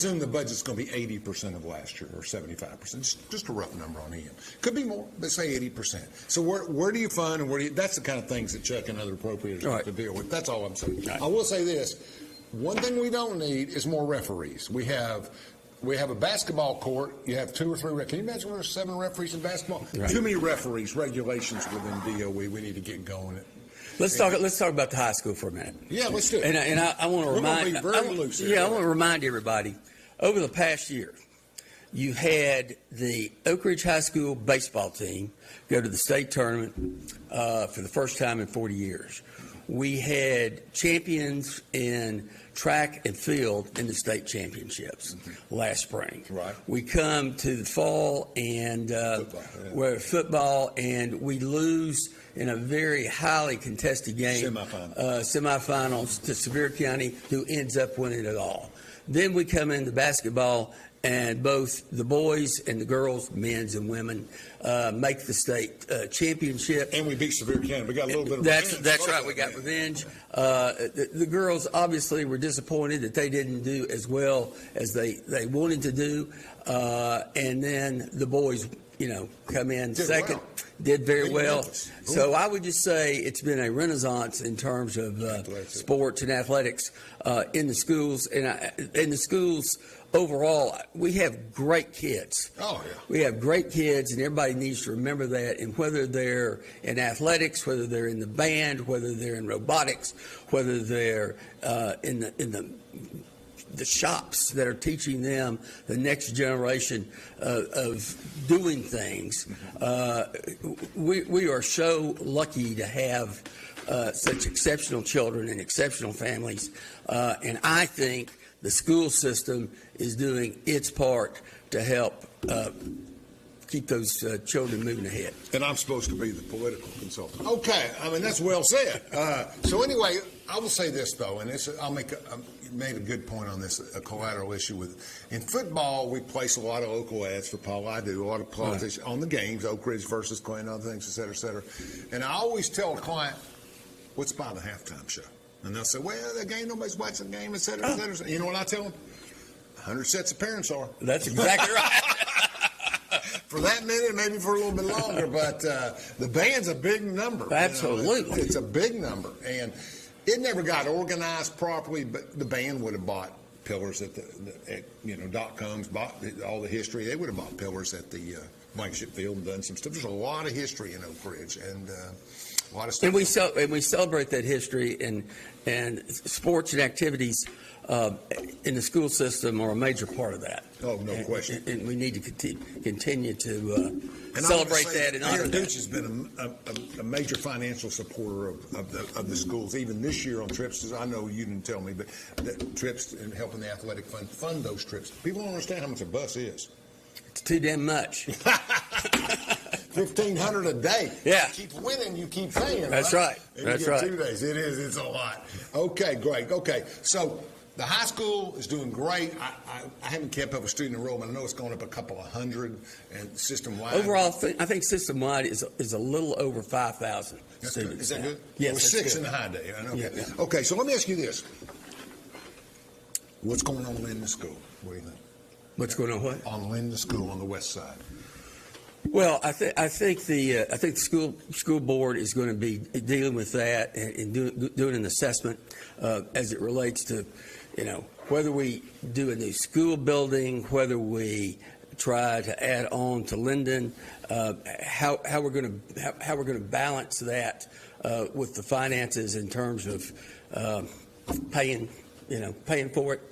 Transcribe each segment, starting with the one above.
assume the budget's going to be 80% of last year or 75%. Just a rough number on end. Could be more, but say 80%. So where do you fund and where do you? That's the kind of things that Chuck and other appropriators have to deal with. That's all I'm saying. Right. I will say this: one thing we don't need is more referees. We have a basketball court. You have 2 or 3. Can you imagine there's 7 referees in basketball? Right. Too many referees. Regulations within DOE. We need to get going. Let's talk about the high school for a minute. Yeah, let's do it. And I want to remind. I want to remind everybody. Over the past year, you had the Oak Ridge High School baseball team go to the state tournament for the first time in 40 years. We had champions in track and field in the state championships last spring. Right. We come to the fall and football, and we lose in a very highly contested game, semifinals to Sevier County, who ends up winning it all. Then we come into basketball, and both the boys and the girls, men's and women, make the state championship. And we beat Sevier County. We got a little bit of revenge. That's right. We got revenge. The girls obviously were disappointed that they didn't do as well as they wanted to do. And then the boys, come in second. Did very well. So I would just say it's been a renaissance in terms of sports and athletics in the schools. And in the schools overall, we have great kids. Oh, yeah. We have great kids, and everybody needs to remember that. And whether they're in athletics, whether they're in the band, whether they're in robotics, whether they're in the shops that are teaching them the next generation of doing things. We are so lucky to have such exceptional children and exceptional families. And I think the school system is doing its part to help keep those children moving ahead. And I'm supposed to be the political consultant. Okay, that's well said. So anyway, I will say this though, and made a good point on this, a collateral issue in football. We place a lot of local ads for Paul. I do a lot of politics on the games, Oak Ridge versus Clinton, other things, et cetera, et cetera. And I always tell a client, what's by the halftime show? And they'll say, well, the game, nobody's watching the game, et cetera, et cetera. You know what I tell them? 100 sets of parents are. That's exactly right. For that minute, maybe for a little bit longer, but the band's a big number. Absolutely. It's a big number. And it never got organized properly, but the band would have bought pillars at .coms, bought all the history. They would have bought pillars at the Blankenship Field and done some stuff. There's a lot of history in Oak Ridge and a lot of stuff. And we celebrate that history, and sports and activities in the school system are a major part of that. Oh, no question. And we need to continue to celebrate that. And Mayor Gooch has been a major financial supporter of the schools, even this year on trips. I know you didn't tell me, but trips and helping the athletic fund those trips. People don't understand how much a bus is. It's too damn much. $1,500 a day. Yeah. You keep winning, you keep paying. That's right. And That's you get right. 2 days. It's a lot. Okay, great. Okay, so the high school is doing great. I haven't kept up with student enrollment. I know it's going up a couple of hundred, and system-wide. Overall, I think system-wide is a little over 5,000 students. Is that good? Yes, well, 6 in the high day. I know. Yeah. Okay, so let me ask you this. What's going on in Linden School? What do you think? What's going on what? On Linden School on the west side. Well, I think the school board is going to be dealing with that and doing an assessment as it relates to, whether we do a new school building, whether we try to add on to Linden, how we're going to balance that with the finances in terms of paying for it.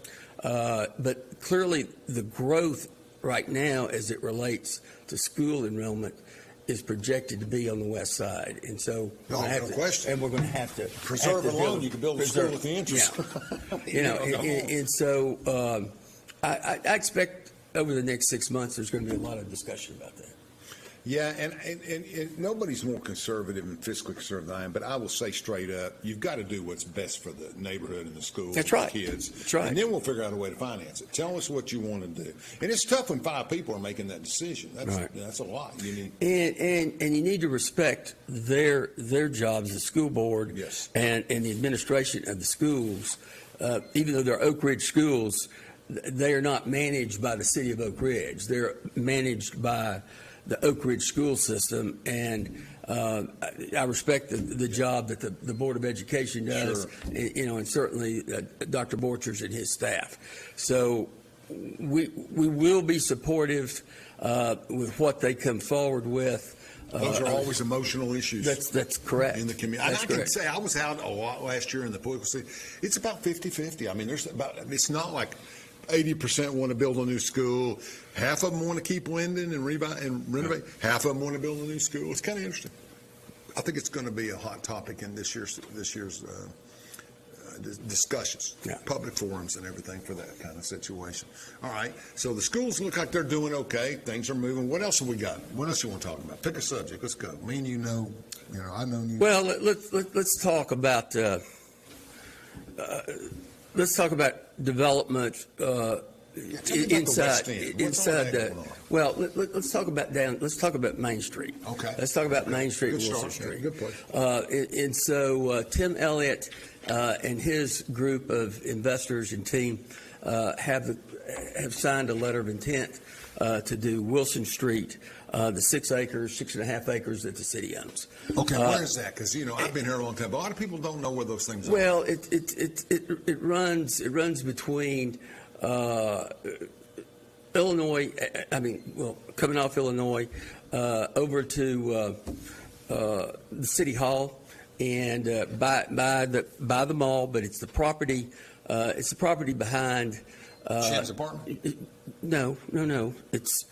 But clearly, the growth right now, as it relates to school enrollment, is projected to be on the west side, and so no question. And we're going to have to preserve a loan. You can build a school with the interest. Yeah. And so I expect over the next 6 months there's going to be a lot of discussion about that. Yeah, and nobody's more conservative and fiscally conservative than I am, but I will say straight up, you've got to do what's best for the neighborhood and the schools and the kids. That's right. And then we'll figure out a way to finance it. Tell us what you want to do. And it's tough when 5 people are making that decision. That's a lot. You need and you need to respect their jobs, the school board, yes, and the administration of the schools. Even though they're Oak Ridge schools, they are not managed by the city of Oak Ridge. They're managed by the Oak Ridge school system, and I respect the job that the Board of Education does, and certainly Dr. Borchers and his staff. So we will be supportive with what they come forward with. Those are always emotional issues. That's correct. In the community. And I can say I was out a lot last year in the political city. It's about 50-50. I mean, it's not like 80% want to build a new school. Half of them want to keep Linden and renovate. Half of them want to build a new school. It's kind of interesting. I think it's going to be a hot topic in this year's discussions, public forums and everything for that kind of situation. All right, so the schools look like they're doing okay. Things are moving. What else have we got? What else you want to talk about? Pick a subject. Let's go. Me and I know you. Well, let's talk about development inside. Well, let's talk about Main Street. Okay. Let's talk about Main Street and Wilson Street. Good place. And so Tim Elliott and his group of investors and team have signed a letter of intent to do Wilson Street, the 6.5 acres that the city owns. Okay, where is that? Because I've been here a long time, but a lot of people don't know where those things are. Well, it runs between Illinois. Coming off Illinois over to the City Hall and by the mall, but it's the property. It's the property behind. Shan's apartment? No. It's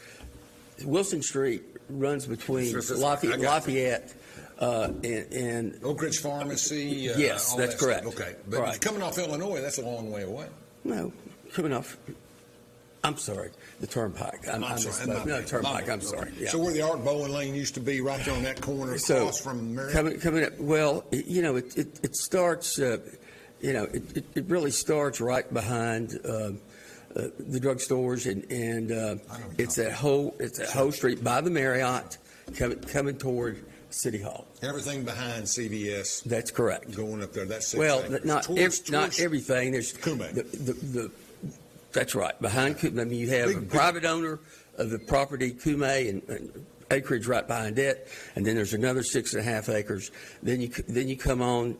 Wilson Street runs between Lafayette and Oak Ridge Pharmacy. Yes, that's correct. Okay, but right. Coming off Illinois, that's a long way away. No, coming off. I'm sorry, the Turnpike. I'm sorry. Turnpike. I'm sorry. Yeah. So where the Art Bowling Lane used to be, right there on that corner across from Marriott? Coming up. Well, it starts. It really starts right behind the drugstores, and it's that whole street by the Marriott, coming toward City Hall. Everything behind CVS. That's correct. Going up there. That's not everything. There's Kume. That's right. Behind Kume, you have a private owner of the property, Kume, and acreage right behind it, and then there's another 6.5 acres. Then you come on,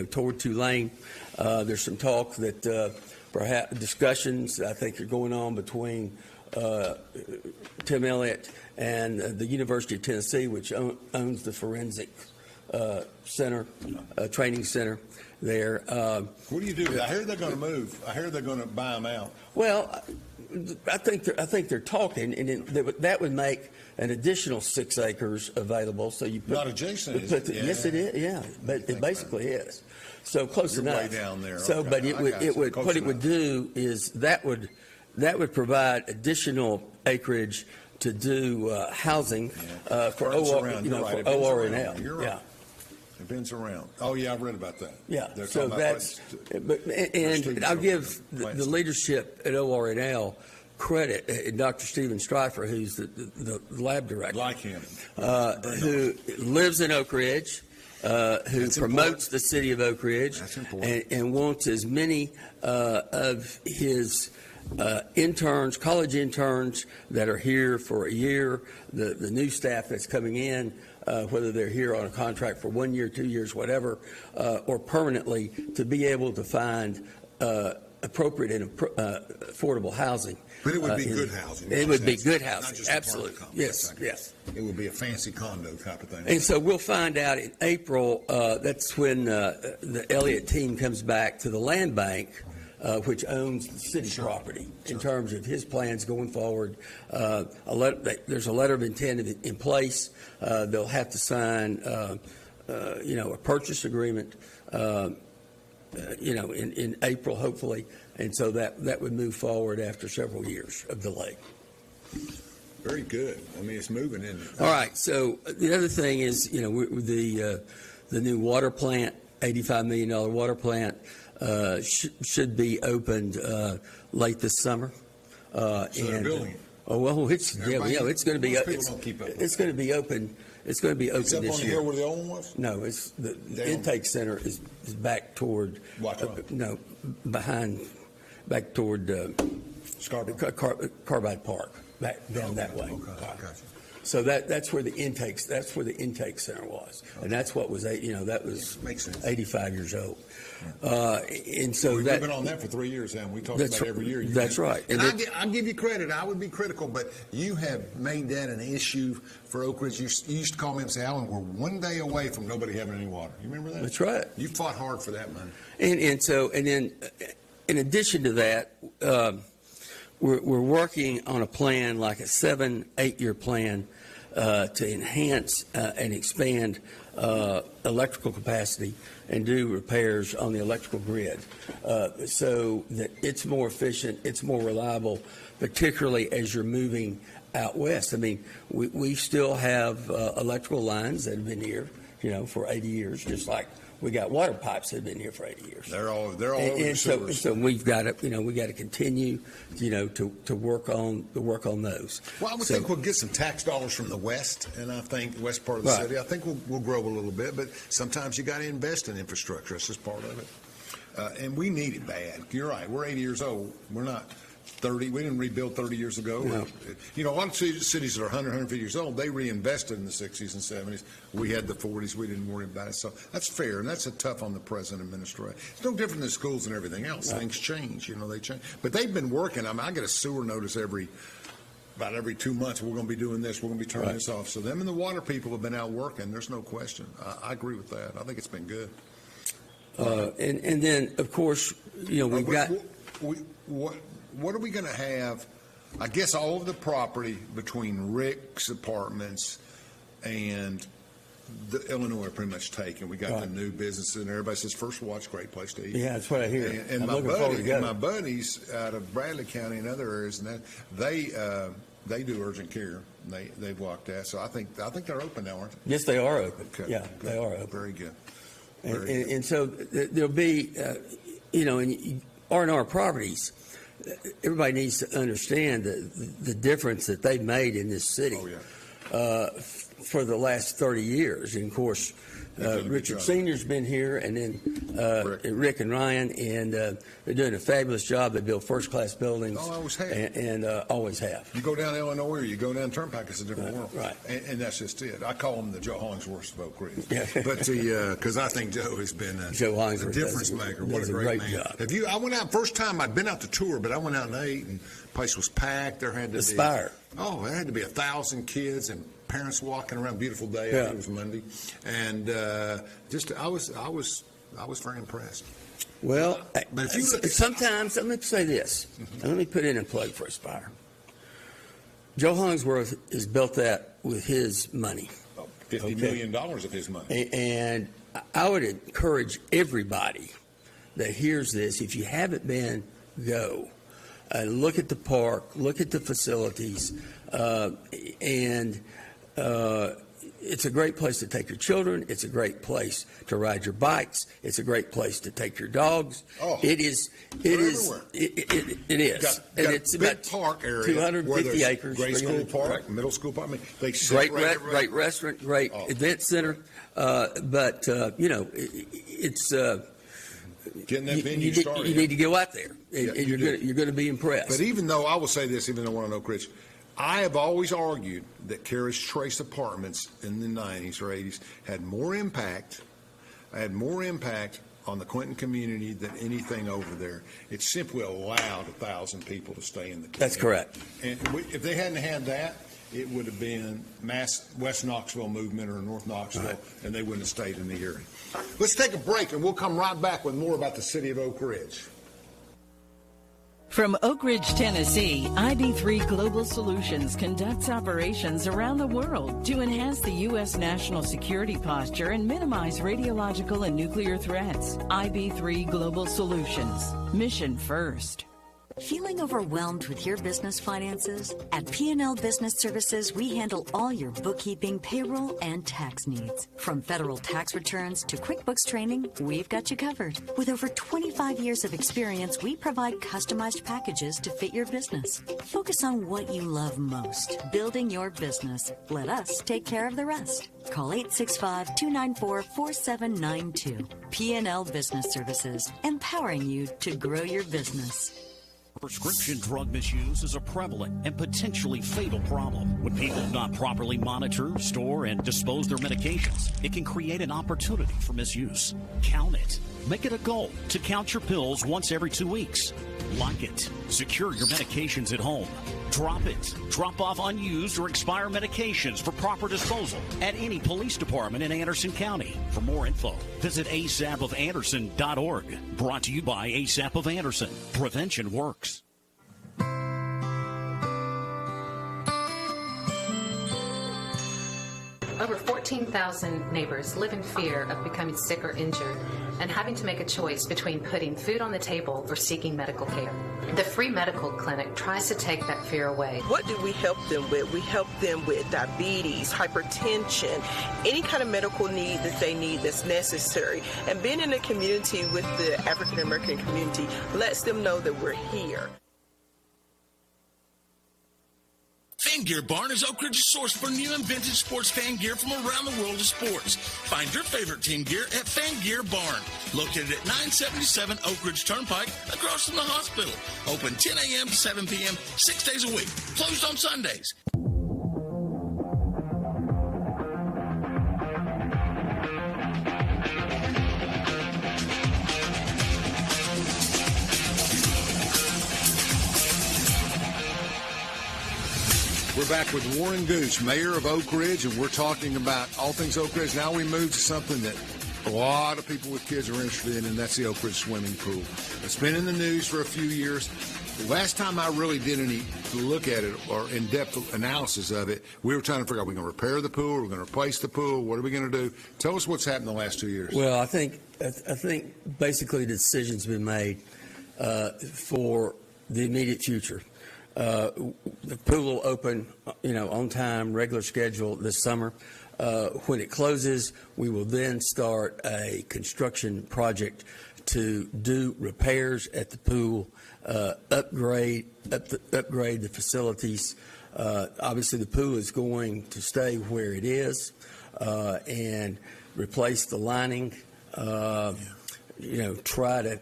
toward Tulane. There's some talk that perhaps discussions I think are going on between Tim Elliott and the University of Tennessee, which owns the forensic center, training center there. What do you do? I hear they're going to move. I hear they're going to buy them out. Well, I think they're talking, and that would make an additional 6 acres available. So you not adjacent. Is it? Yes, it is. Yeah, but it basically is. So close You're enough. Way down there. So, okay. but it would do is that would provide additional acreage to do housing for ORNL. You're right. It bends around. Oh yeah, I've read about that. Yeah. So that's. And I'll give the leadership at ORNL credit, Dr. Stephen Streifer, who's the lab director, like him, who lives in Oak Ridge. Who promotes the city of Oak Ridge and wants as many of his college interns that are here for a year, the new staff that's coming in, whether they're here on a contract for 1 year, 2 years, whatever, or permanently, to be able to find appropriate and affordable housing. But it would be good housing. It would be good housing, not just absolutely. Yes. It would be a fancy condo type of thing. And so we'll find out in April. That's when the Elliott team comes back to the land bank, which owns the city property, in terms of his plans going forward. There's a letter of intent in place. They'll have to sign, a purchase agreement, in April, hopefully. And so that would move forward after several years of delay. Very good. I mean, it's moving, isn't it? All right. So the other thing is, the new water plant, $85 million water plant, should be opened late this summer. So they're building it. Oh well, it's going to be. It's going to be open. It's going to be open this year. It's up on the hill where the old one was? No, it's the intake center is back toward. Watch behind, back toward Carbide Park, down that way. Okay, gotcha. So that's where the intake center was, and that's what was that was Makes sense. 85 years old, and so We've been on that for 3 years, and we talk about every year. That's right. And I'll give you credit. I would be critical, but you have made that an issue for Oak Ridge. You used to call me and say, Alan, we're one day away from nobody having any water. You remember that? That's right. You fought hard for that, man. And then in addition to that, we're working on a plan, like a 7-8 year plan, to enhance and expand electrical capacity and do repairs on the electrical grid, so that it's more efficient, it's more reliable, particularly as you're moving out west. I mean, we still have electrical lines that have been here, for 80 years, just like we got water pipes that have been here for 80 years. They're all over the sewers. So we've got to continue, to work on those. Well, I would think we'll get some tax dollars from the west, and I think the west part of the city. I think we'll grow a little bit, but sometimes you got to invest in infrastructure. That's just part of it, and we need it bad. You're right. We're 80 years old. We're not 30. We didn't rebuild 30 years ago. No. A lot of cities that are 100, 150 years old, they reinvested in the 60s and 70s. We had the 40s. We didn't worry about it. So that's fair, and that's a tough on the present administration. It's no different than schools and everything else. Right. Things change. They change. But they've been working. I get a sewer notice about every 2 months. We're going to be doing this. We're going to be turning this off. So them and the water people have been out working. There's no question. I agree with that. I think it's been good. And then, of course, we've got... What are we going to have? I guess all of the property between Rick's apartments and the Illinois are pretty much taken. We got the new businesses, and everybody says First Watch, great place to eat. Yeah, that's what I hear. And my buddies out of Bradley County and other areas, and they do urgent care. They've walked that, so I think they're open now, aren't they? Yes, they are open. Okay, yeah, good. They are open. Very good. And so there'll be, in R&R properties. Everybody needs to understand the difference that they've made in this city for the last 30 years. And, of course, Richard Sr.'s been here, and then Rick and Ryan, and they're doing a fabulous job. They build first-class buildings. Oh, I always have. And always have. You go down Illinois or you go down Turnpike, it's a different world. Right. And that's just it. I call him the Joe Hollingsworth of Oak Ridge. Yeah. But because I think Joe has been a difference maker. What a great man. Job. I went out, first time I'd been out to tour, but I went out and ate, and the place was packed. There had to be Spire. Oh, there had to be 1,000 kids and parents walking around. Beautiful day. Yeah. It was Monday, and I was very impressed. Well, but if you sometimes, let me say this. Let me put in a plug for Aspire. Joe Hollingsworth has built that with his money. $50 million of his money. And I would encourage everybody that hears this, if you haven't been, go. Look at the park, look at the facilities, and it's a great place to take your children. It's a great place to ride your bikes. It's a great place to take your dogs. Oh, it is. It is. And it's a big about park area, 250 acres. Grade school park, middle school park. I mean, they great restaurant, great event center. But it's. Getting that venue started. You need to go out there, and you're going to be impressed. But even though I will say this, even though we're on Oak Ridge, I have always argued that Carriage Trace Apartments in the 90s or 80s had more impact on the Clinton community than anything over there. It simply allowed 1,000 people to stay in the community. That's correct. And if they hadn't had that, it would have been mass West Knoxville movement or North Knoxville, and they wouldn't have stayed in the area. Let's take a break, and we'll come right back with more about the city of Oak Ridge. From Oak Ridge, Tennessee, IB3 Global Solutions conducts operations around the world to enhance the U.S. national security posture and minimize radiological and nuclear threats. IB3 Global Solutions. Mission first. Feeling overwhelmed with your business finances? At P&L Business Services, we handle all your bookkeeping, payroll, and tax needs. From federal tax returns to QuickBooks training, we've got you covered. With over 25 years of experience, we provide customized packages to fit your business. Focus on what you love most, building your business. Let us take care of the rest. Call 865-294-4792. P&L Business Services, empowering you to grow your business. Prescription drug misuse is a prevalent and potentially fatal problem. When people do not properly monitor, store, and dispose their medications, it can create an opportunity for misuse. Count it. Make it a goal to count your pills once every 2 weeks. Lock it. Secure your medications at home. Drop it. Drop off unused or expired medications for proper disposal at any police department in Anderson County. For more info, visit asapofanderson.org. Brought to you by ASAP of Anderson. Prevention works. Over 14,000 neighbors live in fear of becoming sick or injured and having to make a choice between putting food on the table or seeking medical care. The free medical clinic tries to take that fear away. What do we help them with? We help them with diabetes, hypertension, any kind of medical need that they need that's necessary. And being in a community with the African American community lets them know that we're here. Fan Gear Barn is Oak Ridge's source for new and vintage sports fan gear from around the world of sports. Find your favorite team gear at Fan Gear Barn, located at 977 Oak Ridge Turnpike, across from the hospital. Open 10 a.m. to 7 p.m., 6 days a week. Closed on Sundays. We're back with Warren Gooch, mayor of Oak Ridge, and we're talking about all things Oak Ridge. Now we move to something that a lot of people with kids are interested in, and that's the Oak Ridge swimming pool. It's been in the news for a few years. The last time I really did any look at it or in-depth analysis of it, we were trying to figure out, are we going to repair the pool? Are we going to replace the pool? What are we going to do? Tell us what's happened the last 2 years. Well, I think basically the decision's been made for the immediate future. The pool will open, on time, regular schedule this summer. When it closes, we will then start a construction project to do repairs at the pool, upgrade the facilities. Obviously, the pool is going to stay where it is, and replace the lining. Try to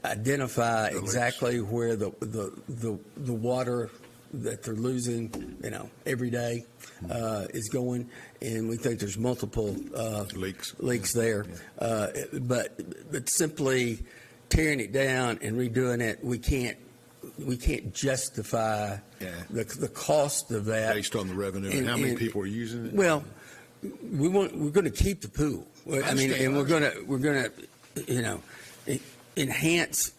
identify exactly where the water that they're losing, every day is going, and we think there's multiple leaks there. But simply tearing it down and redoing it, we can't justify the cost of that based on the revenue and how many people are using it. Well, we're going to keep the pool. And we're going to enhance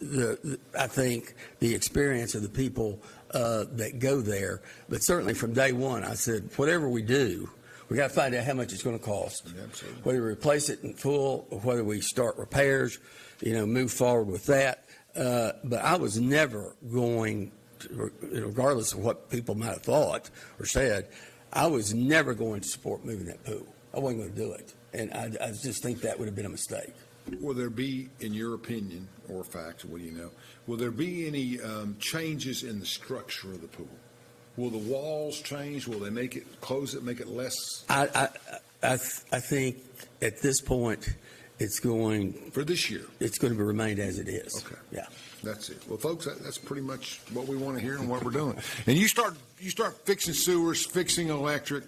I think the experience of the people that go there. But certainly from day one, I said, whatever we do, we got to find out how much it's going to cost. Absolutely. Whether we replace it in full or whether we start repairs, move forward with that. But I was never going to, regardless of what people might have thought or said, I was never going to support moving that pool. I wasn't going to do it. And I just think that would have been a mistake. Will there be, in your opinion, or fact, what do you know, will there be any changes in the structure of the pool? Will the walls change? Will they close it, make it less? I think at this point it's going. For this year? It's going to remain as it is. Okay. Yeah. That's it. Well, folks, that's pretty much what we want to hear and what we're doing. And you start fixing sewers, fixing electric,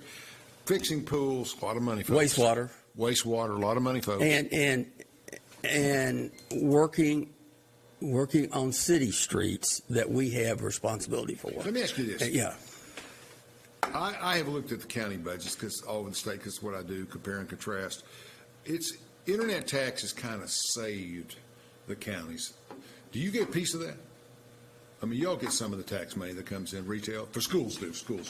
fixing pools, a lot of money, folks. Wastewater, a lot of money, folks. And working on city streets that we have responsibility for. Let me ask you this. Yeah. I have looked at the county budgets because all over the state, because what I do, compare and contrast. It's internet tax has kind of saved the counties. Do you get a piece of that? I mean, y'all get some of the tax money that comes in retail for schools do. School,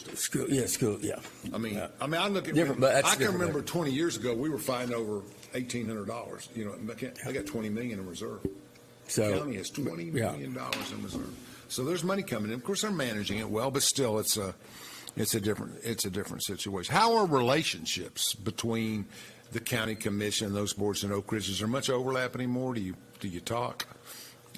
yeah. I mean, yeah. I look at different, but I can remember 20 years ago we were fighting over $1,800. I got $20 million in reserve. So the county has $20 million in reserve. So there's money coming in. Of course, they're managing it well, but still, it's a different situation. How are relationships between the county commission and those boards in Oak Ridge? Is there much overlap anymore? Do you talk?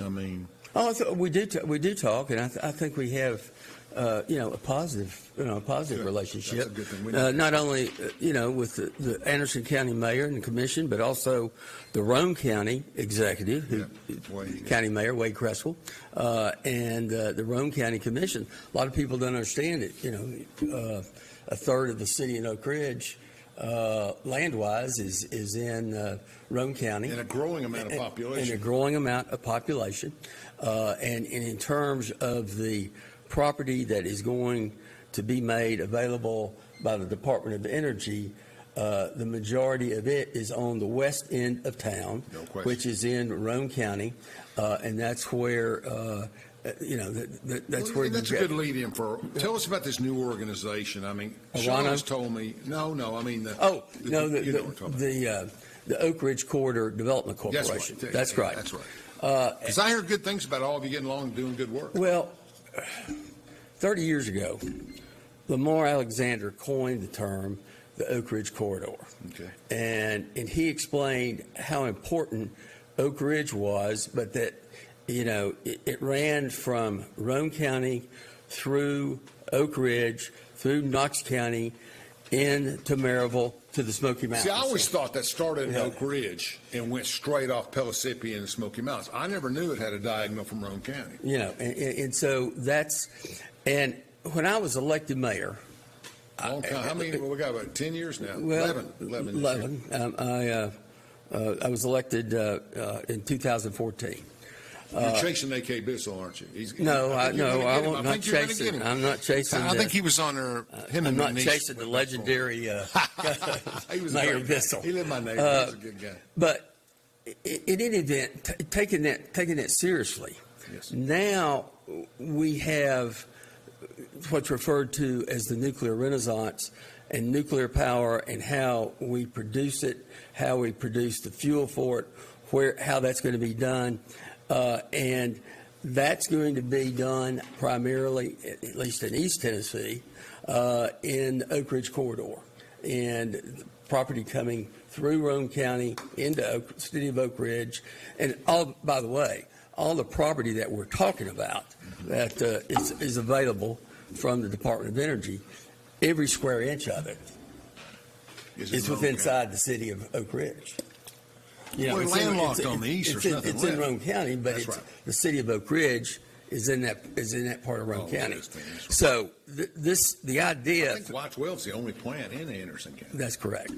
I mean. Oh, we do talk, and I think we have a positive relationship. That's a good thing. Not only, with the Anderson County Mayor and the Commission, but also the Roane County Executive, County Mayor Wade Creswell, and the Roane County Commission. A lot of people don't understand it. A third of the city in Oak Ridge, land-wise, is in Roane County. And a growing amount of population. And a growing amount of population. And in terms of the property that is going to be made available by the Department of Energy, the majority of it is on the west end of town, which is in Roane County, and that's where that's where. That's a good lead-in for. Tell us about this new organization. I mean, Sean has told me. No. I mean, the Oak Ridge Corridor Development Corporation. That's right. That's right. Because I heard good things about all of you getting along and doing good work. Well, 30 years ago, Lamar Alexander coined the term the Oak Ridge Corridor. Okay. And he explained how important Oak Ridge was, but that, it ran from Roane County through Oak Ridge, through Knox County, into Maryville to the Smoky Mountains. See, I always thought that started in Oak Ridge and went straight off Pellissippi and the Smoky Mountains. I never knew it had a diagonal from Roane County. And so and when I was elected mayor. Long time. How many? Well, we got about 10 years now. Well, 11. I was elected in 2014. You're chasing AK Bissell, aren't you? I'm not chasing. I'm not chasing. I think he was on there. I'm not chasing the legendary Mayor Bissell. He lived my neighborhood. He's a good guy. But in any event, taking that seriously. Yes. Now we have what's referred to as the nuclear renaissance, and nuclear power and how we produce it, how we produce the fuel for it, how that's going to be done. And that's going to be done primarily, at least in East Tennessee, in the Oak Ridge Corridor. And property coming through Roane County into the city of Oak Ridge. And by the way, all the property that we're talking about that is available from the Department of Energy, every square inch of it is within inside the city of Oak Ridge. We're landlocked on the east. It's in Roane County, but the city of Oak Ridge is in that part of Roane County. So the idea. I think Watts Well's the only plant in Anderson County. That's correct.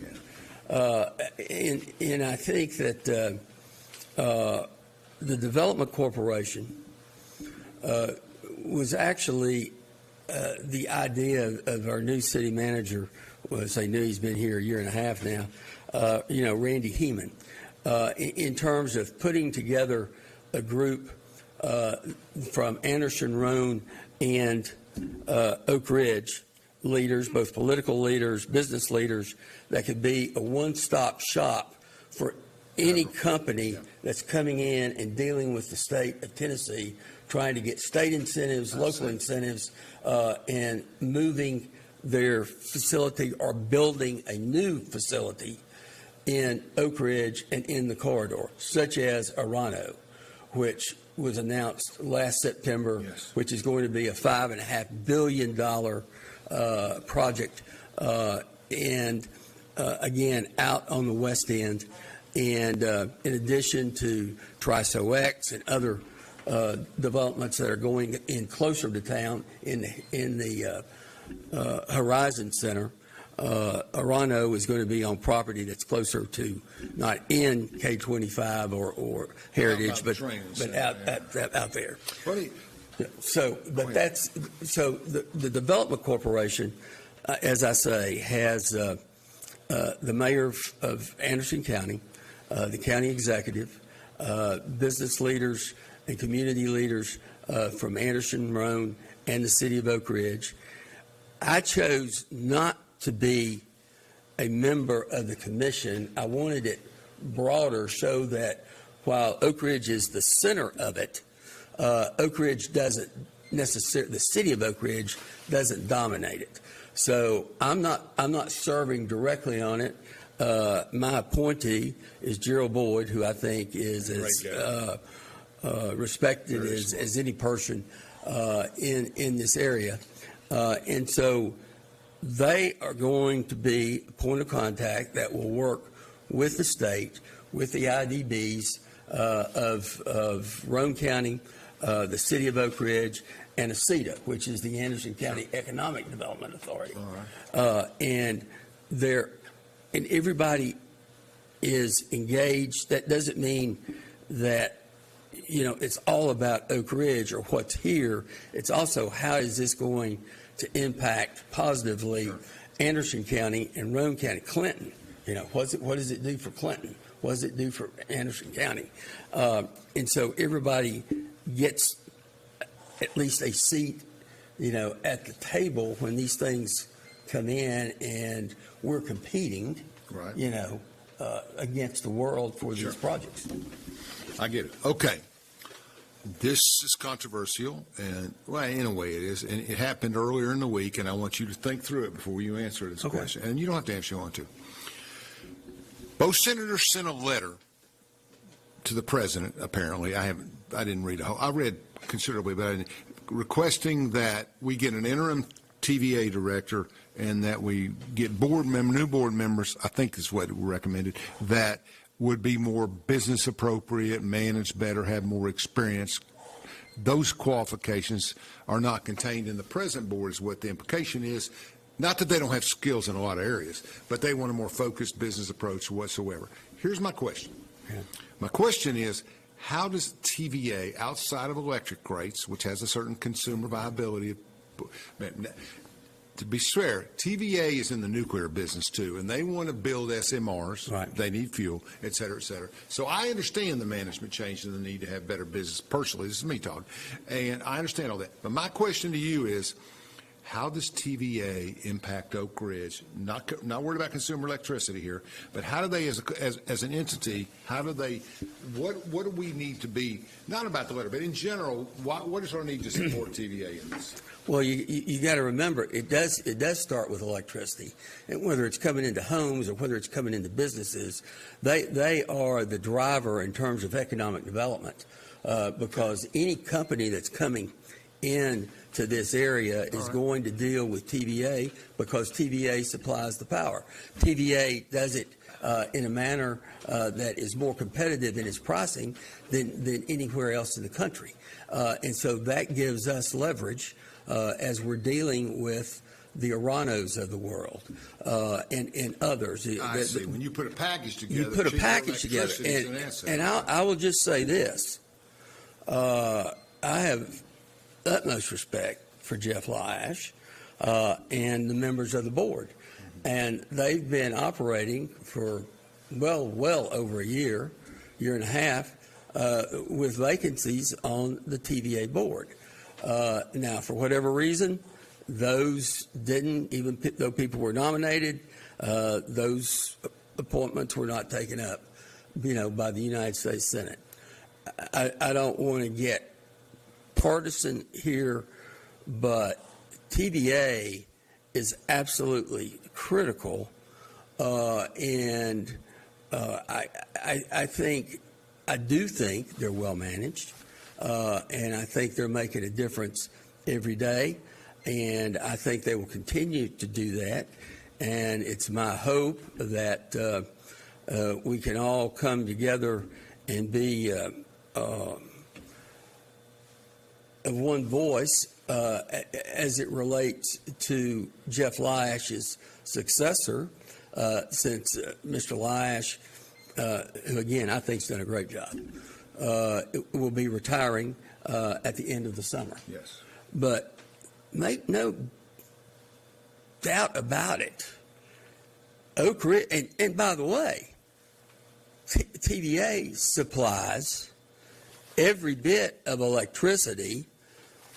Yeah. And I think that the Development Corporation was actually the idea of our new city manager. Was they knew he's been here a year and a half now. Randy Heeman. In terms of putting together a group from Anderson, Roane, and Oak Ridge leaders, both political leaders, business leaders, that could be a one-stop shop for any company that's coming in and dealing with the state of Tennessee, trying to get state incentives, local incentives, and moving their facility or building a new facility in Oak Ridge and in the corridor, such as Arano, which was announced last September, which is going to be a $5.5 billion project, and again, out on the west end. And in addition to Triso X and other developments that are going in closer to town in the Horizon Center, Arano is going to be on property that's closer to not in K25 or Heritage, but out there. So the Development Corporation, as I say, has the mayor of Anderson County, the county executive, business leaders and community leaders from Anderson, Roane, and the city of Oak Ridge. I chose not to be a member of the commission. I wanted it broader so that while Oak Ridge is the center of it, Oak Ridge doesn't necessarily, the city of Oak Ridge doesn't dominate it. So I'm not serving directly on it. My appointee is Gerald Boyd, who I think is as respected as any person in this area, and so they are going to be a point of contact that will work with the state, with the IDBs of Roane County, the City of Oak Ridge, and ACEDA, which is the Anderson County Economic Development Authority. All right. And everybody is engaged. That doesn't mean that it's all about Oak Ridge or what's here. It's also how is this going to impact positively Anderson County and Roane County, Clinton. What does it do for Clinton? What does it do for Anderson County? And so everybody gets at least a seat, at the table when these things come in and we're competing, right. Against the world for these projects. I get it. Okay. This is controversial, and well, in a way it is, and it happened earlier in the week, and I want you to think through it before you answer this question. And you don't have to answer if you want to. Both senators sent a letter to the president, apparently. I didn't read it. I read considerably, but I didn't, requesting that we get an interim TVA director and that we get new board members, I think is what we recommended, that would be more business appropriate, manage better, have more experience. Those qualifications are not contained in the present board is what the implication is. Not that they don't have skills in a lot of areas, but they want a more focused business approach whatsoever. Here's my question. My question is, how does TVA, outside of electric rates, which has a certain consumer viability, to be fair, TVA is in the nuclear business too, and they want to build SMRs. Right. They need fuel, et cetera, et cetera. So I understand the management change and the need to have better business. Personally, this is me talking, and I understand all that. But my question to you is, how does TVA impact Oak Ridge? Not worried about consumer electricity here, but how do they, as an entity, what do we need to be, not about the letter, but in general, what is our need to support TVA in this? Well, you got to remember, it does start with electricity, and whether it's coming into homes or whether it's coming into businesses, they are the driver in terms of economic development, because any company that's coming in to this area is going to deal with TVA because TVA supplies the power. TVA does it in a manner that is more competitive in its pricing than anywhere else in the country. And so that gives us leverage as we're dealing with the Oranos of the world and others. I see. When you put a package together, you put a package together. And I will just say this. I have utmost respect for Jeff Lash and the members of the board. And they've been operating for well over a year and a half with vacancies on the TVA board. Now, for whatever reason, those didn't, even though people were nominated, those appointments were not taken up, by the United States Senate. I don't want to get partisan here, but TVA is absolutely critical, and I do think they're well managed, and I think they're making a difference every day, and I think they will continue to do that. And it's my hope that we can all come together and be of one voice as it relates to Jeff Lash's successor, since Mr. Lash, who again I think has done a great job, will be retiring at the end of the summer. Yes. But make no doubt about it, Oak Ridge, and by the way, TVA supplies every bit of electricity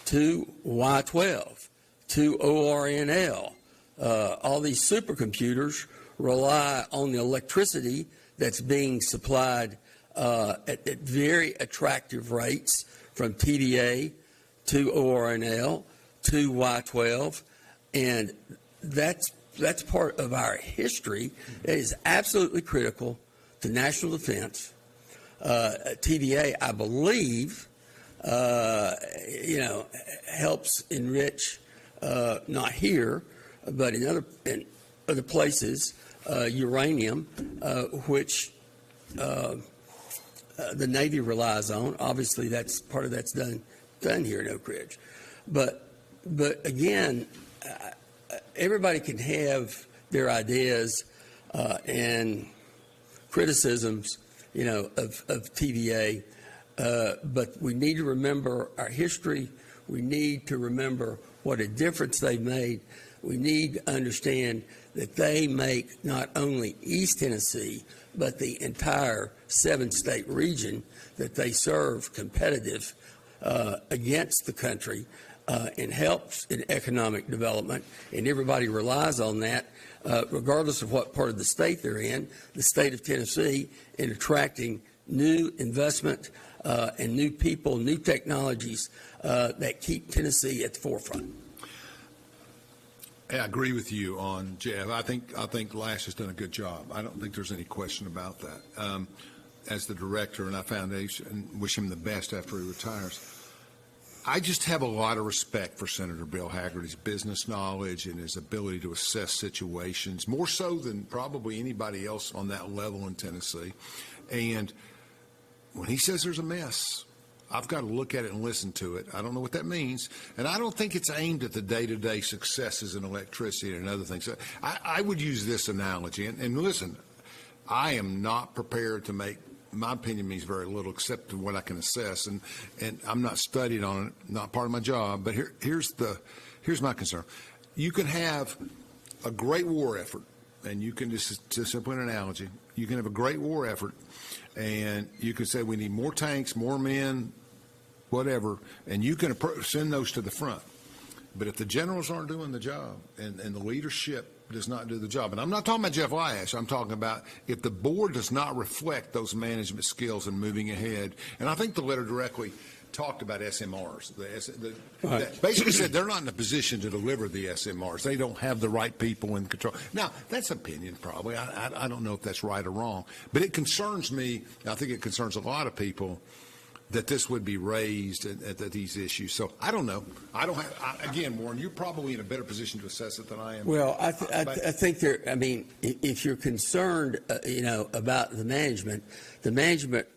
to Y12, to ORNL. All these supercomputers rely on the electricity that's being supplied at very attractive rates from TVA to ORNL to Y12, and that's part of our history. It is absolutely critical to national defense. TVA, I believe, helps enrich, not here, but in other places, uranium, which the Navy relies on. Obviously, that's part of that's done here at Oak Ridge. But again, everybody can have their ideas and criticisms, of TVA. But we need to remember our history. We need to remember what a difference they've made. We need to understand that they make not only East Tennessee, but the entire 7-state region that they serve competitive against the country and helps in economic development. And everybody relies on that, regardless of what part of the state they're in, the state of Tennessee, in attracting new investment and new people, new technologies that keep Tennessee at the forefront. I agree with you on Jeff. I think Lash has done a good job. I don't think there's any question about that. As the director in our foundation, wish him the best after he retires. I just have a lot of respect for Senator Bill Haggerty's business knowledge and his ability to assess situations, more so than probably anybody else on that level in Tennessee. And when he says there's a mess, I've got to look at it and listen to it. I don't know what that means. And I don't think it's aimed at the day-to-day successes in electricity and other things. I would use this analogy. And listen, I am not prepared to make, my opinion means very little except to what I can assess. And I'm not studied on it, not part of my job. But here's my concern. You can have a great war effort, and you can just simply an analogy. You can have a great war effort, and you can say we need more tanks, more men, whatever, and you can send those to the front. But if the generals aren't doing the job and the leadership does not do the job, and I'm not talking about Jeff Lash, I'm talking about if the board does not reflect those management skills and moving ahead, and I think the letter directly talked about SMRs. That basically said they're not in a position to deliver the SMRs. They don't have the right people in control. Now, that's opinion probably. I don't know if that's right or wrong. But it concerns me, I think it concerns a lot of people, that this would be raised at these issues. So I don't know. Again, Warren, you're probably in a better position to assess it than I am. Well, I think if you're concerned, about the management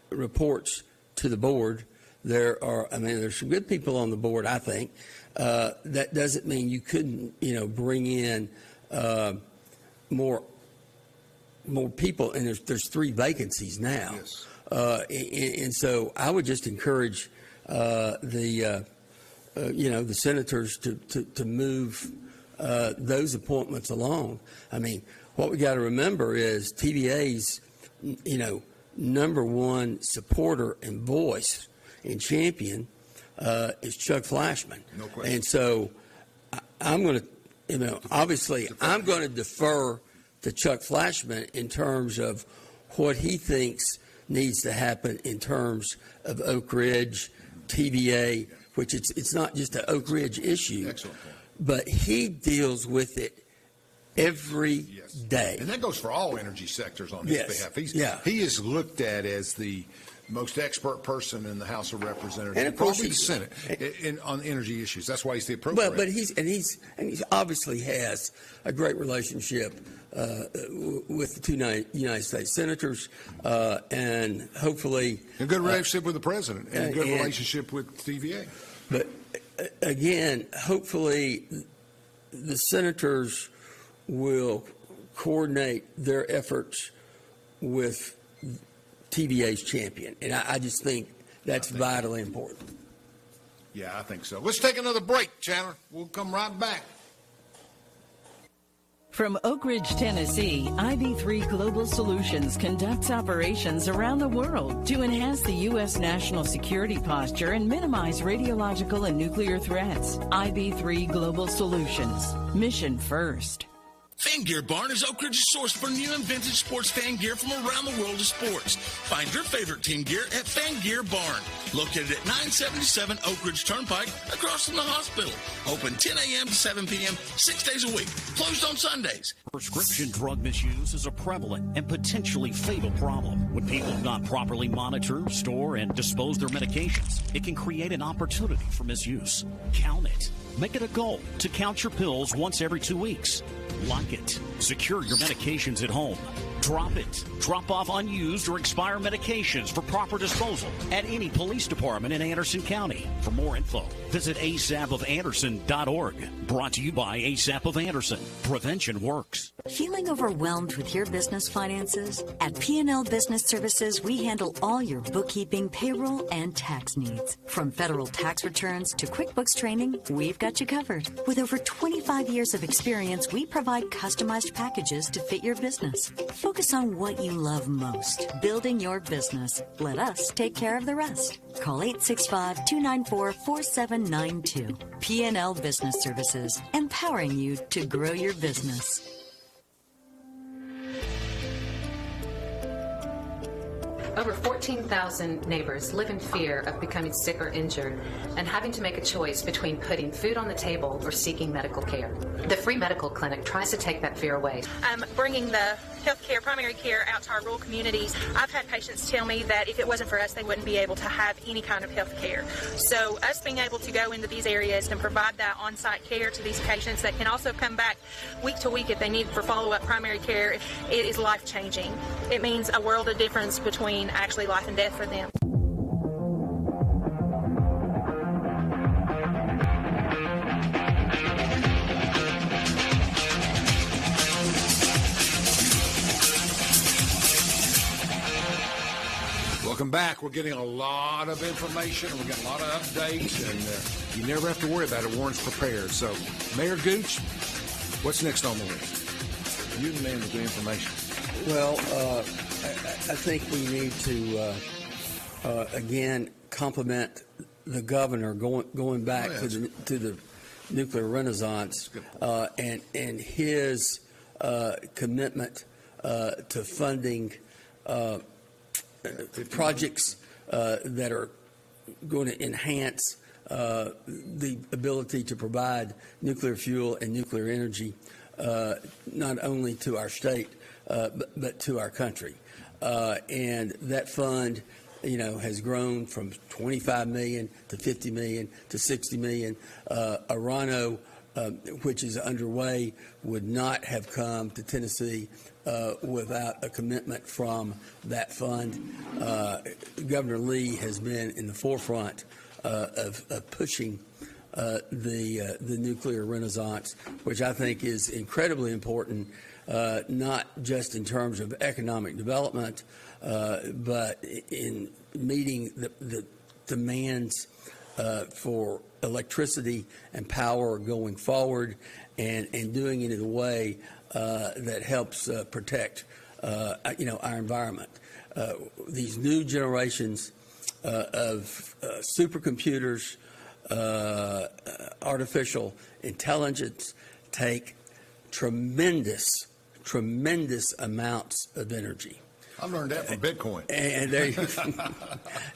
reports to the board. There's some good people on the board, I think. That doesn't mean you couldn't, bring in more people. And there's 3 vacancies now. Yes. And so I would just encourage the senators to move those appointments along. I mean, what we got to remember is TVA's, number one supporter and voice and champion is Chuck Flashman. No question. And so I'm going to, obviously, I'm going to defer to Chuck Flashman in terms of what he thinks needs to happen in terms of Oak Ridge, TVA, which it's not just an Oak Ridge issue. Excellent point. But he deals with it every day. And that goes for all energy sectors on his behalf. He is looked at as the most expert person in the House of Representatives, and probably the Senate, on energy issues. That's why he's the appropriate. But he obviously has a great relationship with the 2 United States senators, and hopefully a good relationship with the president, and a good relationship with TVA. But again, hopefully the senators will coordinate their efforts with TVA's champion. And I just think that's vitally important. Yeah, I think so. Let's take another break, Chandler. We'll come right back. From Oak Ridge, Tennessee, IB3 Global Solutions conducts operations around the world to enhance the U.S. national security posture and minimize radiological and nuclear threats. IB3 Global Solutions. Mission first. Fan Gear Barn is Oak Ridge's source for new and vintage sports fan gear from around the world of sports. Find your favorite team gear at Fan Gear Barn, located at 977 Oak Ridge Turnpike, across from the hospital. Open 10 a.m. to 7 p.m., 6 days a week. Closed on Sundays. Prescription drug misuse is a prevalent and potentially fatal problem. When people do not properly monitor, store, and dispose their medications, it can create an opportunity for misuse. Count it. Make it a goal to count your pills once every 2 weeks. Lock it. Secure your medications at home. Drop it. Drop off unused or expired medications for proper disposal at any police department in Anderson County. For more info, visit asapofanderson.org. Brought to you by ASAP of Anderson. Prevention works. Feeling overwhelmed with your business finances? At P&L Business Services, we handle all your bookkeeping, payroll, and tax needs. From federal tax returns to QuickBooks training, we've got you covered. With over 25 years of experience, we provide customized packages to fit your business. Focus on what you love most, building your business. Let us take care of the rest. Call 865-294-4792. P&L Business Services, empowering you to grow your business. Over 14,000 neighbors live in fear of becoming sick or injured and having to make a choice between putting food on the table or seeking medical care. The free medical clinic tries to take that fear away. Bringing the healthcare, primary care out to our rural communities. I've had patients tell me that if it wasn't for us, they wouldn't be able to have any kind of health care. So us being able to go into these areas and provide that on-site care to these patients that can also come back week to week if they need for follow-up primary care, it is life-changing. It means a world of difference between actually life and death for them. Welcome back. We're getting a lot of information. We're getting a lot of updates, and you never have to worry about it. Warren's prepared. So, Mayor Gooch, what's next on the list? You the man with the information. Well, I think we need to again compliment the governor going back to the nuclear renaissance and his commitment to funding projects that are going to enhance the ability to provide nuclear fuel and nuclear energy not only to our state but to our country. And that fund, has grown from 25 million to 50 million to 60 million. Arano, which is underway, would not have come to Tennessee without a commitment from that fund. Governor Lee has been in the forefront of pushing the nuclear renaissance, which I think is incredibly important, not just in terms of economic development, but in meeting the demands for electricity and power going forward, and doing it in a way that helps protect, our environment. These new generations of supercomputers, artificial intelligence take tremendous amounts of energy. I learned that from Bitcoin. And there you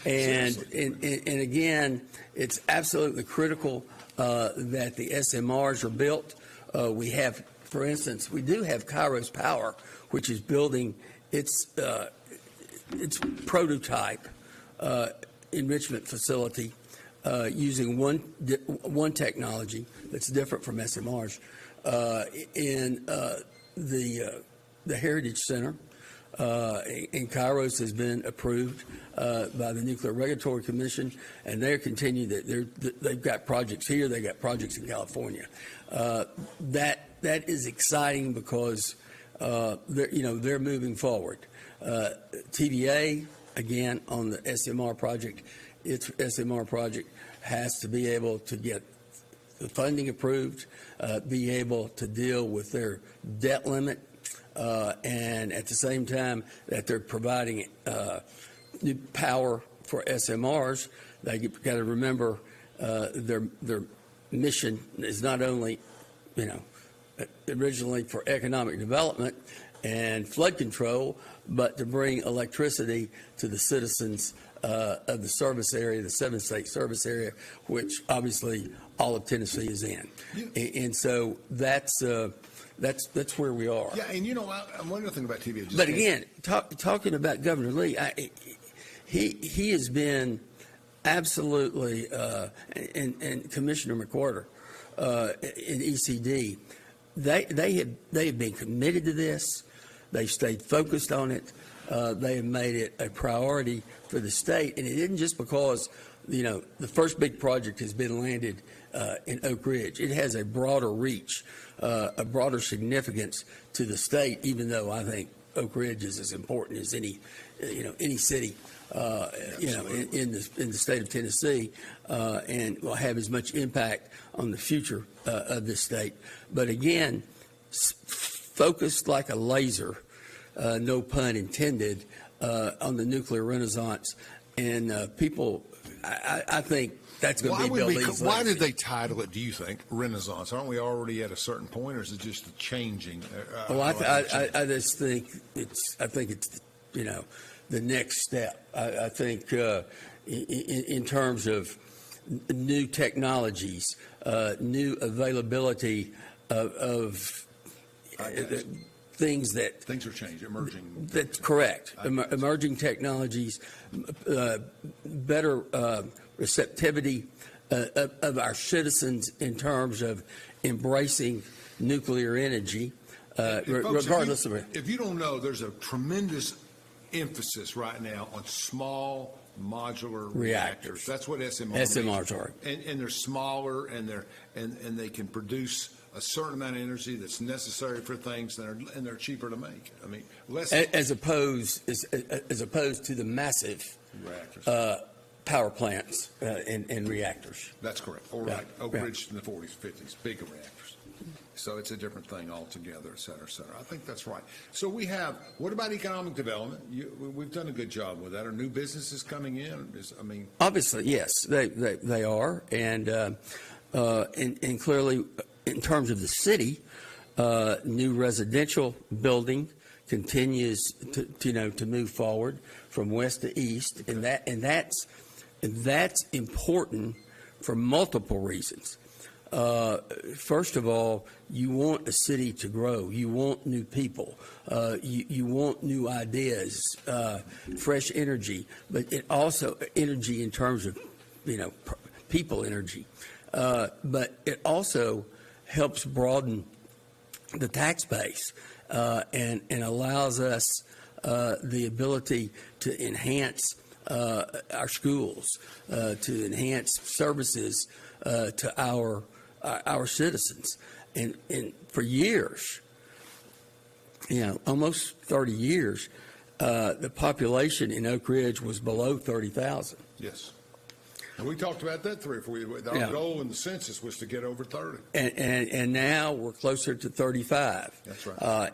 and again, it's absolutely critical that the SMRs are built. We have, for instance, we do have Kairos Power, which is building its prototype enrichment facility using one technology that's different from SMRs in the Heritage Center. And Kairos has been approved by the Nuclear Regulatory Commission, and they're continuing that they've got projects here, they've got projects in California. That is exciting because they're moving forward. TVA, again, on the SMR project, its SMR project has to be able to get the funding approved, be able to deal with their debt limit, and at the same time that they're providing new power for SMRs. They got to remember their mission is not only originally for economic development and flood control, but to bring electricity to the citizens of the service area, the 7-state service area, which obviously all of Tennessee is in. And so that's where we are. Yeah, and one other thing about TV. But again, talking about Governor Lee, he has been absolutely, and Commissioner McWhorter in ECD, they have been committed to this. They've stayed focused on it. They have made it a priority for the state, and it isn't just because the first big project has been landed in Oak Ridge. It has a broader reach, a broader significance to the state. Even though I think Oak Ridge is as important as any city, in the state of Tennessee, and will have as much impact on the future of this state. But again, focused like a laser, no pun intended, on the nuclear renaissance, and people. I think that's going to be Bill Lee's Why legacy. did they title it, do you think, Renaissance? Aren't we already at a certain point, or is it just a changing? Well, I just think it's the next step. I think in terms of new technologies, new availability of things are changing, emerging. That's correct. Emerging technologies, better receptivity of our citizens in terms of embracing nuclear energy, Folks, regardless of it. If you don't know, there's a tremendous emphasis right now on small modular reactors. That's what SMRs are. And they're smaller, and they can produce a certain amount of energy that's necessary for things, and they're cheaper to make. I mean, less as opposed to the massive reactors. Power plants and reactors. That's correct. Or like Oak Ridge in the 40s, 50s, bigger reactors. So it's a different thing altogether, et cetera, et cetera. I think that's right. So what about economic development? We've done a good job with that. Are new businesses coming in? Obviously, yes, they are. And clearly, in terms of the city, new residential building continues to move forward from west to east. Okay. And that's important for multiple reasons. First of all, you want a city to grow. You want new people. You want new ideas, fresh energy, but it also energy in terms of, people energy. But it also helps broaden the tax base and allows us the ability to enhance our schools, to enhance services to our citizens. And for years, almost 30 years, the population in Oak Ridge was below 30,000. Yes. And we talked about that 3 or 4 years. Our goal in the census was to get over 30. And now we're closer to 35. That's right.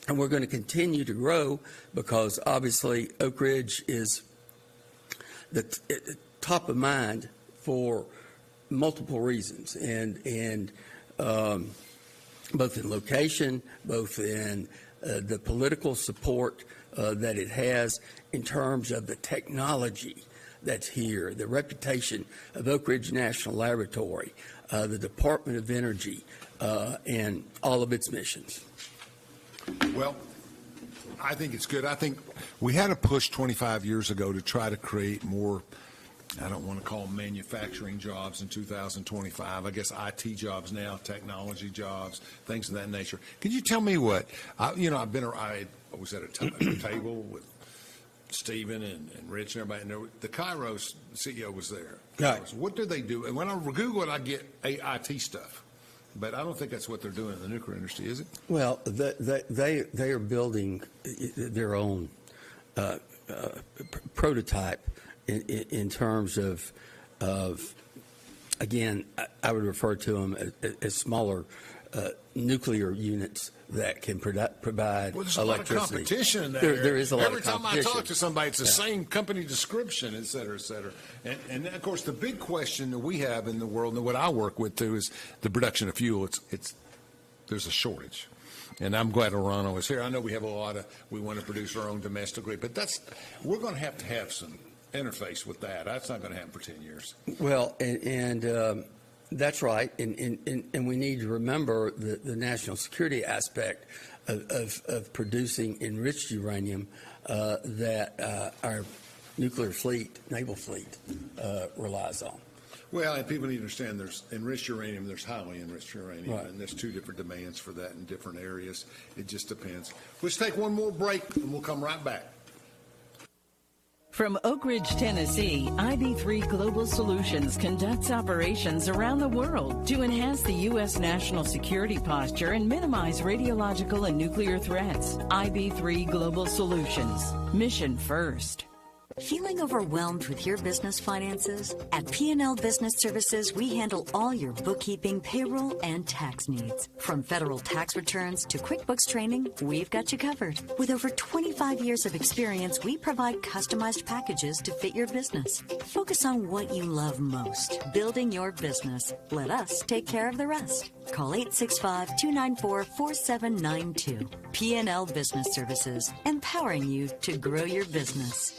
And we're going to continue to grow because obviously Oak Ridge is the top of mind for multiple reasons, and both in location, both in the political support that it has in terms of the technology that's here, the reputation of Oak Ridge National Laboratory, the Department of Energy, and all of its missions. Well, I think it's good. I think we had a push 25 years ago to try to create more, I don't want to call them manufacturing jobs in 2025. I guess IT jobs now, technology jobs, things of that nature. Can you tell me what, I was at a table with Stephen and Rich and everybody, and the Kairos CEO was there. Right. So what do they do? And when I Google it, I get IT stuff. But I don't think that's what they're doing in the nuclear industry, is it? Well, they are building their own prototype in terms of again, I would refer to them as smaller nuclear units that can provide there's electricity. A lot of competition in that area. There is a lot Every of competition. time I talk to somebody, it's the same company description, et cetera, et cetera. And of course, the big question that we have in the world, and what I work with too, is the production of fuel. It's there's a shortage. And I'm glad Orano is here. I know we have we want to produce our own domestically, but we're going to have some interface with that. That's not going to happen for 10 years. Well, and that's right. And we need to remember the national security aspect of producing enriched uranium that our nuclear fleet, naval fleet, relies on. Well, and people need to understand there's enriched uranium, there's highly enriched uranium, right. And there's two different demands for that in different areas. It just depends. Let's take one more break, and we'll come right back. From Oak Ridge, Tennessee, IB3 Global Solutions conducts operations around the world to enhance the U.S. national security posture and minimize radiological and nuclear threats. IB3 Global Solutions. Mission first. Feeling overwhelmed with your business finances? At P&L Business Services, we handle all your bookkeeping, payroll, and tax needs. From federal tax returns to QuickBooks training, we've got you covered. With over 25 years of experience, we provide customized packages to fit your business. Focus on what you love most, building your business. Let us take care of the rest. Call 865-294-4792. P&L Business Services, empowering you to grow your business.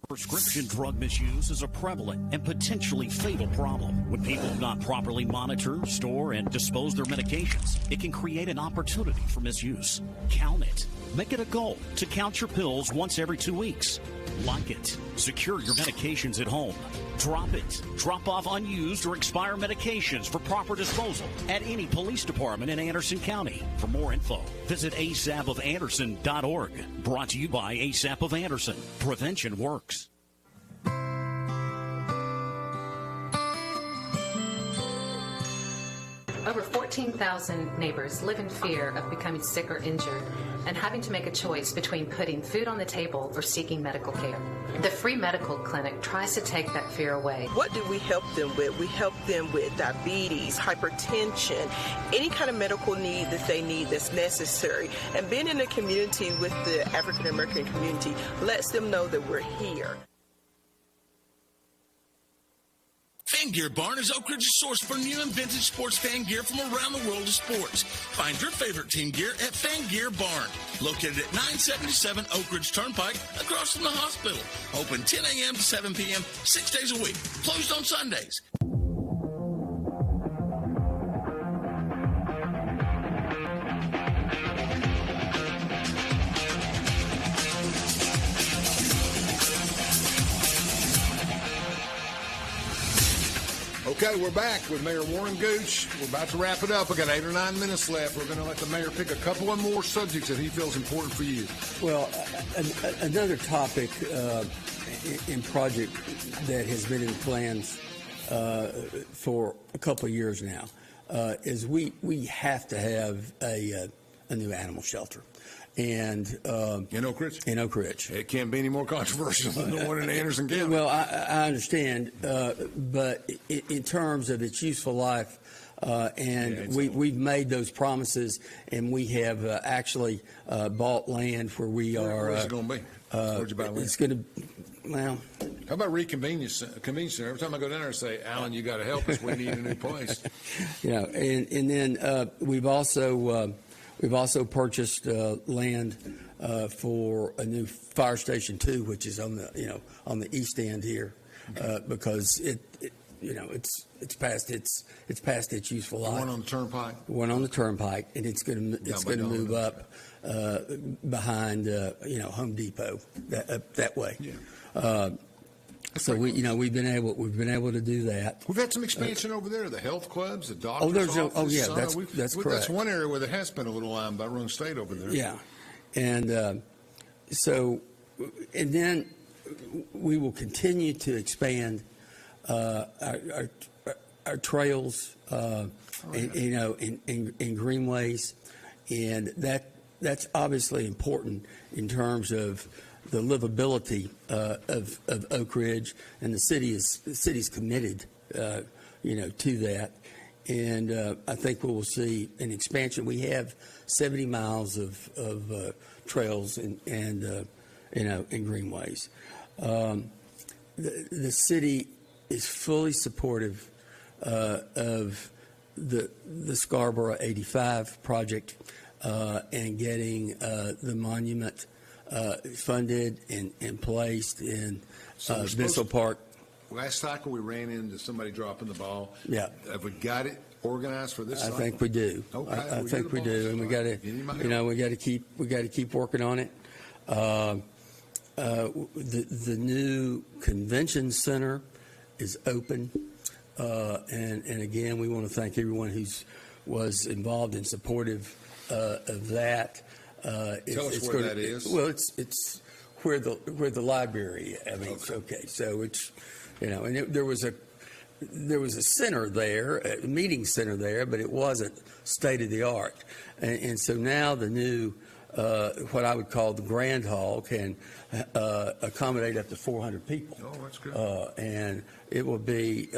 Prescription drug misuse is a prevalent and potentially fatal problem. When people do not properly monitor, store, and dispose their medications, it can create an opportunity for misuse. Count it. Make it a goal to count your pills once every 2 weeks. Like it. Secure your medications at home. Drop it. Drop off unused or expired medications for proper disposal at any police department in Anderson County. For more info, visit asapofanderson.org. Brought to you by ASAP of Anderson. Prevention works. Over 14,000 neighbors live in fear of becoming sick or injured and having to make a choice between putting food on the table or seeking medical care. The free medical clinic tries to take that fear away. What do we help them with? We help them with diabetes, hypertension, any kind of medical need that they need that's necessary. And being in a community with the African American community lets them know that we're here. Fan Gear Barn is Oak Ridge's source for new and vintage sports fan gear from around the world of sports. Find your favorite team gear at Fan Gear Barn, located at 977 Oak Ridge Turnpike, across from the hospital. Open 10 a.m. to 7 p.m., 6 days a week. Closed on Sundays. Okay, we're back with Mayor Warren Gooch. We're about to wrap it up. We've got 8 or 9 minutes left. We're going to let the mayor pick a couple of more subjects that he feels important for you. Well, another topic in project that has been in plans for a couple of years now is we have to have a new animal shelter. And in Oak Ridge? In Oak Ridge. It can't be any more controversial than the one in Anderson County. Well, I understand, but in terms of its useful life, we've made those promises, and we have actually bought land where we are. Where's it going to be? Where'd you buy land? It's going to, well. How about convenience center? Every time I go down there and say, Alan, you got to help us. We need a new place. And then we've also purchased land for a new fire station too, which is on the east end here, because it's past its useful life. One on the turnpike. One on the turnpike, and it's going to move up behind Home Depot that way. Yeah. So we've been able to do that. We've had some expansion over there. The health clubs, the doctors' office. That's correct. That's one area where there has been a little line by Run State over there. Yeah, and and then we will continue to expand our trails, in greenways, and that's obviously important in terms of the livability of Oak Ridge, and the city's committed, to that. And I think we will see an expansion. We have 70 miles of trails and greenways. The city is fully supportive of the Scarborough 85 project and getting the monument funded and placed in Bissell Park. Last cycle, we ran into somebody dropping the ball. Yeah. Have we got it organized for this cycle? I think we do. Okay. I think we do, and we got to, we got to keep working on it. The new convention center is open, and again, we want to thank everyone was involved and supportive of that. Tell us where that is. Well, it's where the library. I mean, okay. So it's, and there was a center there, a meeting center there, but it wasn't state of the art, and so now the new. What I would call the Grand Hall can accommodate up to 400 people. Oh, that's good. And it will be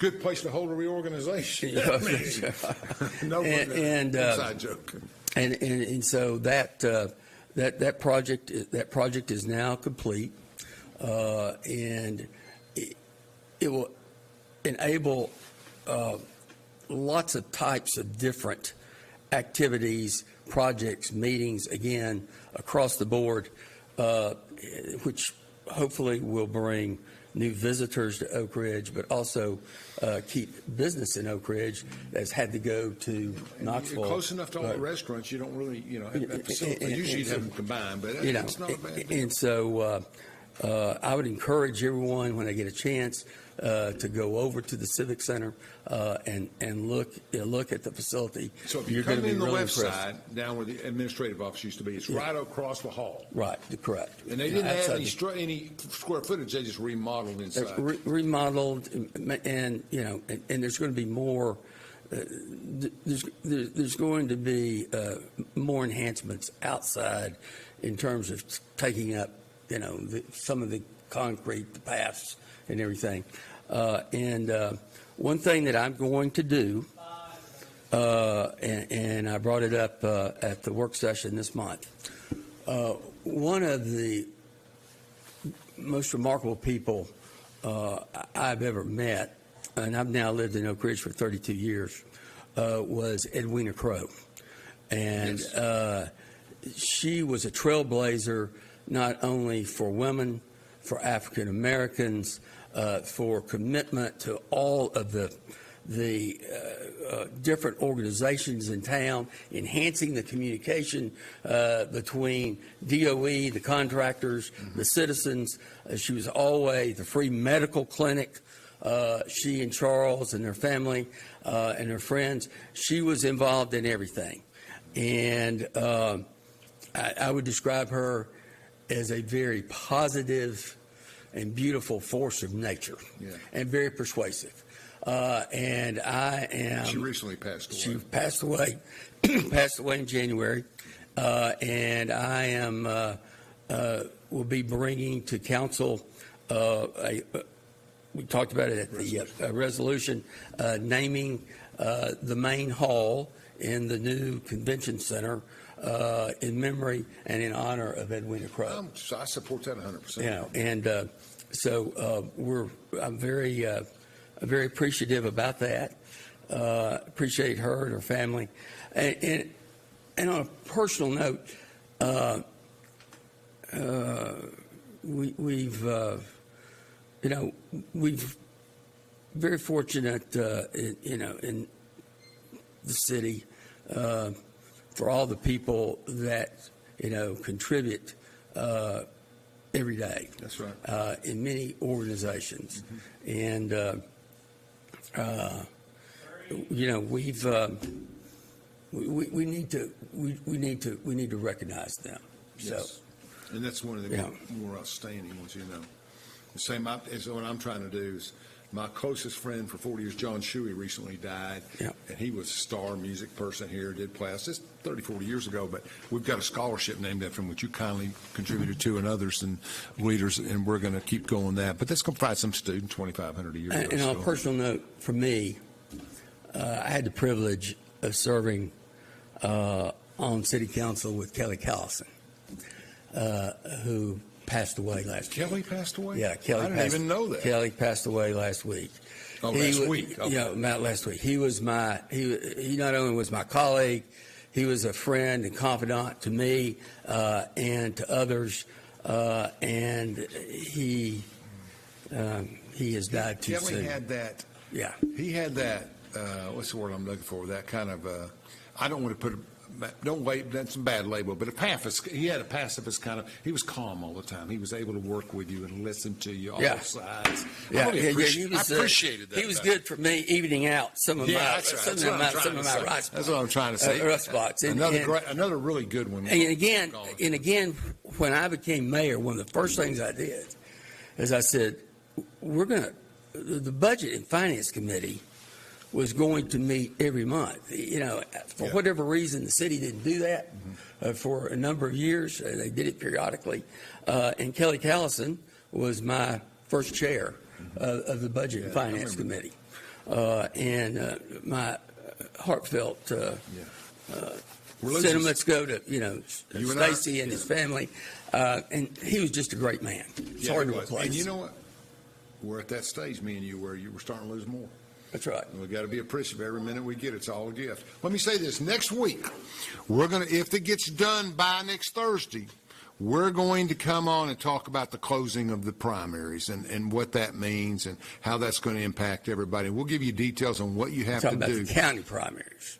good place to hold a reorganization. No, inside joke. And so that project is now complete, and it will enable lots of types of different activities, projects, meetings, again, across the board, which hopefully will bring new visitors to Oak Ridge, but also keep business in Oak Ridge that's had to go to Knoxville. You're close enough to all the restaurants, you don't really, have that facility. Usually you'd have them combined, but it's not a bad deal. And so I would encourage everyone, when they get a chance, to go over to the Civic Center and look at the facility. So if you come in the left side, down where the administrative office used to be, it's right across the hall. Right, correct. And they didn't add any square footage; they just remodeled inside. Remodeled, and there's going to be more. There's going to be more enhancements outside in terms of taking up, some of the concrete, the paths, and everything. And one thing that I'm going to do, and I brought it up at the work session this month, one of the most remarkable people I've ever met, and I've now lived in Oak Ridge for 32 years, was Edwina Crow. And she was a trailblazer not only for women, for African Americans, for commitment to all of the different organizations in town, enhancing the communication between DOE, the contractors, the citizens. She was always the free medical clinic. She and Charles and their family and their friends, she was involved in everything. And I would describe her as a very positive and beautiful force of nature, and very persuasive. And I am. She recently passed away. She passed away, in January, and I am will be bringing to council we talked about it at the resolution, naming the main hall in the new convention center in memory and in honor of Edwina Crow. I support that 100%. And so I'm very appreciative about that. Appreciate her and her family. And on a personal note, we've very fortunate, in the city, for all the people that, contribute every day. That's right. In many organizations. And, we've, we need to recognize them. Yes. So, and that's one of the more outstanding ones, The same as what I'm trying to do is my closest friend for 40 years, John Shuey, recently died. Yeah. And he was a star music person here, did play us just 30, 40 years ago. But we've got a scholarship named after him, which you kindly contributed to, and others and leaders, and we're going to keep going that. But that's going to provide some student, $2,500 a year. And on a personal note, for me, I had the privilege of serving on city council with Kelly Callison, who passed away last week. Kelly passed away? Yeah, Kelly. I didn't even know that. Kelly passed away last week, Oh, last week. Okay. Not last week. He was he not only was my colleague, he was a friend and confidant to me and to others, and he has died too soon. Kelly had that. Yeah. He had that. What's the word I'm looking for? That kind of. I don't want to put. Don't wait. That's a bad label. But he had a pacifist kind of. He was calm all the time. He was able to work with you and listen to you all sides. Yeah, I appreciated that. He was good for me, evening out some of my right spots. That's what I'm trying to say. Rough spots. Another really good one. And again, when I became mayor, one of the first things I did is I said, the Budget and Finance Committee was going to meet every month. For whatever reason, the city didn't do that for a number of years. They did it periodically. And Kelly Callison was my first chair of the Budget and Finance Committee. And my heartfelt sentiments go to, Stacy and his family. And he was just a great man. It's hard to replace. And you know what? We're at that stage, me and you, where you were starting to lose more. That's right. We've got to be appreciative every minute we get. It's all a gift. Let me say this. Next week, we're going to, if it gets done by next Thursday, we're going to come on and talk about the closing of the primaries and what that means and how that's going to impact everybody. We'll give you details on what you have to do. About the county primaries.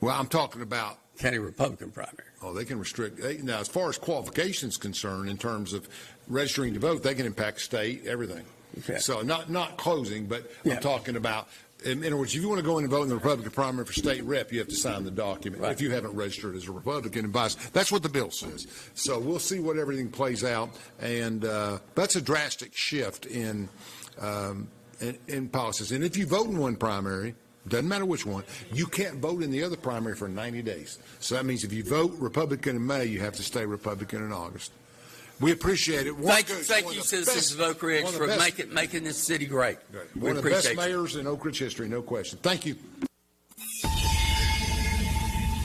Well, I'm talking about county Republican primary. Oh, they can restrict. Now, as far as qualifications concerned, in terms of registering to vote, they can impact state, everything. Okay. So not closing, but Yeah. I'm talking about, in other words, if you want to go in and vote in the Republican primary for state rep, you have to sign the document if you haven't registered as a Republican. And that's what the bill says. So we'll see what everything plays out. And that's a drastic shift in policies. And if you vote in one primary, doesn't matter which one, you can't vote in the other primary for 90 days. So that means if you vote Republican in May, you have to stay Republican in August. We appreciate it. Thank you, citizens of Oak Ridge, for making this city great. One of the best mayors in Oak Ridge history, no question. Thank you.